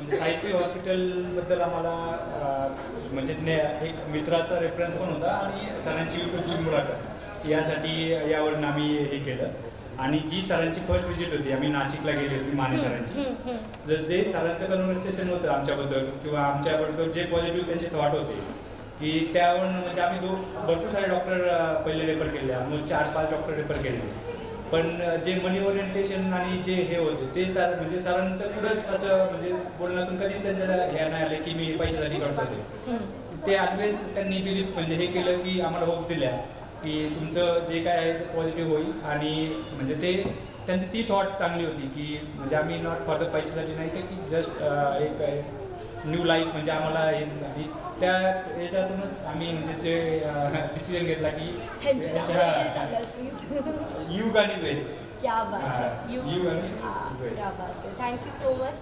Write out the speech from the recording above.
सायसी हॉस्पिटलबद्दल आम्हाला म्हणजे एक मित्राचा रेफरन्स पण होता आणि सरांची यूट्यूबची मुलाखत यासाठी यावरून आम्ही हे केलं. आणि जी सरांची फर्स्ट विजिट होती, आम्ही नाशिकला गेली होती माने सरांची. जे सरांचं कन्व्हर्सेशन होतं आमच्याबद्दल किंवा आमच्याबद्दल जे पॉझिटिव्ह त्यांचे थॉट होते की त्यावरून म्हणजे आम्ही भरपूर सारे डॉक्टर पहिले रेफर केले, मग 4-5 डॉक्टर रेफर केले. पण जे मनी ओरिएंटेशन आणि जे हे होते ते सर म्हणजे सरांचं पुढंच असं म्हणजे बोलण्यातून कधीच त्यांच्या ह्या नाही आले की मी पैशासाठी करतो ते ऑलवेज त्यांनी बिलीव्ह म्हणजे हे केलं की आम्हाला होप दिल्या की तुमचं जे काय आहे ते पॉझिटिव्ह होईल. आणि म्हणजे ते त्यांची ती थॉट चांगली होती की म्हणजे आम्ही नॉट फॉर द पैशासाठी नाही तर की जस्ट एक न्यू लाईफ म्हणजे आम्हाला हे त्या याच्यातूनच आम्ही म्हणजे जे डिसिजन घेतला की यू आणि वेल. क्या बात है, यू आणि क्या बात है. Thank you so much.